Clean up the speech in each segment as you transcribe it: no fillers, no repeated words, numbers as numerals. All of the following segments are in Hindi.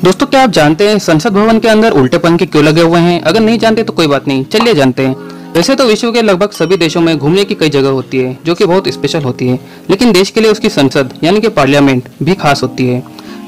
दोस्तों, क्या आप जानते हैं संसद भवन के अंदर उल्टे पंखे क्यों लगे हुए हैं? अगर नहीं जानते तो कोई बात नहीं, चलिए जानते हैं। वैसे तो विश्व के लगभग सभी देशों में घूमने की कई जगह होती है जो कि बहुत स्पेशल होती है, लेकिन देश के लिए उसकी संसद यानी कि पार्लियामेंट भी खास होती है।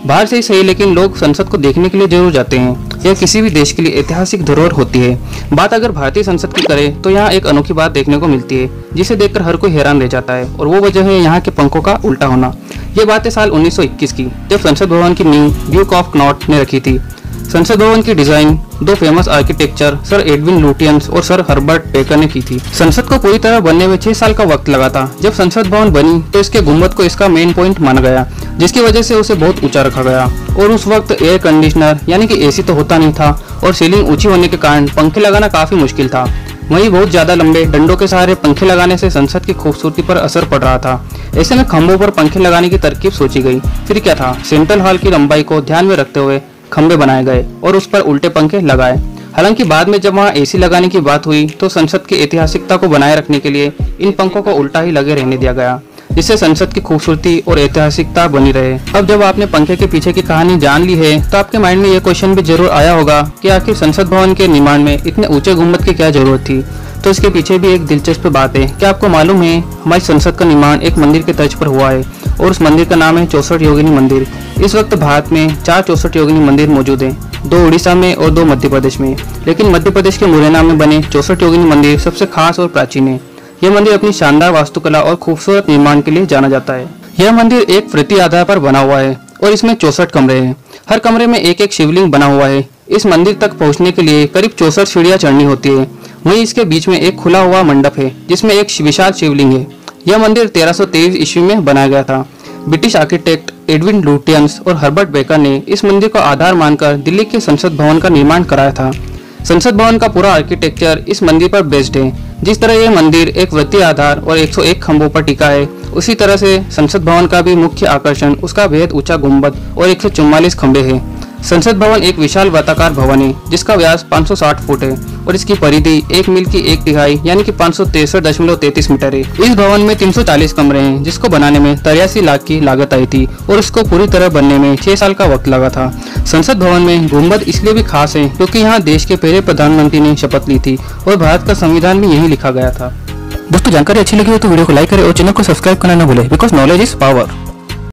बाहर से ही सही, लेकिन लोग संसद को देखने के लिए जरूर जाते हैं। यह किसी भी देश के लिए ऐतिहासिक धरोहर होती है। बात अगर भारतीय संसद की करें तो यहाँ एक अनोखी बात देखने को मिलती है जिसे देखकर हर कोई हैरान रह जाता है, और वो वजह है यहाँ के पंखों का उल्टा होना। ये बात है साल 1921 की, जब संसद भवन की नींव ड्यूक ऑफ कनॉट ने रखी थी। संसद भवन की डिजाइन दो famous architecture sir Edwin Lutyens और सर हर्बर्ट बेकर ने की थी। संसद को पूरी तरह बनने में 6 साल का वक्त लगा था। जब संसद भवन बनी तो इसके गुंबद को इसका मेन पॉइंट माना गया, जिसकी वजह से उसे बहुत ऊंचा रखा गया। और उस वक्त एयर कंडीशनर यानी कि एसी तो होता नहीं था, और सीलिंग ऊंची होने के कारण पंखे लगाना काफी मुश्किल था। वहीं बहुत ज्यादा लंबे डंडों के सहारे पंखे लगाने से संसद की खूबसूरती पर असर पड़ रहा था। ऐसे में खंभों पर पंखे लगाने की तरकीब सोची गई। फिर क्या था, सेंट्रल हॉल की लंबाई को ध्यान में रखते हुए खंभे बनाए गए और उस पर उल्टे पंखे लगाए। हालांकि बाद में जब वहां एसी लगाने की बात हुई तो संसद की ऐतिहासिकता को बनाए रखने के लिए इन पंखों को उल्टा ही लगे रहने दिया गया, जिससे संसद की खूबसूरती और ऐतिहासिकता बनी रहे। अब जब आपने पंखे के पीछे की कहानी जान ली है तो आपके माइंड में यह क्वेश्चन भी जरूर आया होगा कि आखिर संसद भवन के निर्माण में इतने ऊंचे गुंबद की क्या जरूरत थी। तो इसके पीछे भी एक दिलचस्प बात है। क्या आपको मालूम है, हमारी संसद का निर्माण एक मंदिर के तर्ज पर हुआ है और उस मंदिर का नाम है 64 योगिनी मंदिर। इस वक्त भारत में 4 64 योगिनी मंदिर मौजूद हैं, 2 उड़ीसा में और 2 मध्य प्रदेश में। लेकिन मध्य प्रदेश के मुरैना में बने 64 योगिनी मंदिर सबसे खास और प्राचीन है। यह मंदिर अपनी शानदार वास्तुकला और खूबसूरत निर्माण के लिए जाना जाता है। यह मंदिर एक वृत्तीय आधार पर बना हुआ है और इसमें 64 कमरे हैं। हर कमरे में एक एक शिवलिंग बना हुआ है। इस मंदिर तक पहुंचने के लिए करीब 64 सीढ़ियां चढ़नी होती है। वहीं इसके बीच में एक खुला हुआ मंडप है जिसमें एक विशाल शिवलिंग है। यह मंदिर 1323 ईस्वी में बनाया गया था। ब्रिटिश आर्किटेक्ट एडविन लुटियंस और हर्बर्ट बेकर ने इस मंदिर को आधार मानकर दिल्ली के संसद भवन का निर्माण कराया था। संसद भवन का पूरा आर्किटेक्चर इस मंदिर पर बेस्ड है। जिस तरह यह मंदिर एक वृत्तीय आधार और 101 खंभों पर टिका है, उसी तरह से संसद भवन का भी मुख्य आकर्षण उसका बेहद ऊंचा गुंबद और 144 खंभे हैं। संसद भवन एक विशाल वर्ताकार भवन है जिसका व्यास 560 फुट है और इसकी परिधि 1 मील की 1/3 यानी कि 563.33 मीटर है। इस भवन में 340 कमरे हैं जिसको बनाने में 83 लाख की लागत आई थी और इसको पूरी तरह बनने में 6 साल का वक्त लगा था। संसद भवन में गुंबद इसलिए भी खास है क्योंकि यहाँ देश के पहले प्रधानमंत्री ने शपथ ली थी और भारत का संविधान भी यही लिखा गया था। दोस्तों, जानकारी अच्छी लगी हो तो वीडियो को लाइक करें और चैनल को सब्सक्राइब करना न भूलें, बिकॉज नॉलेज इज पावर।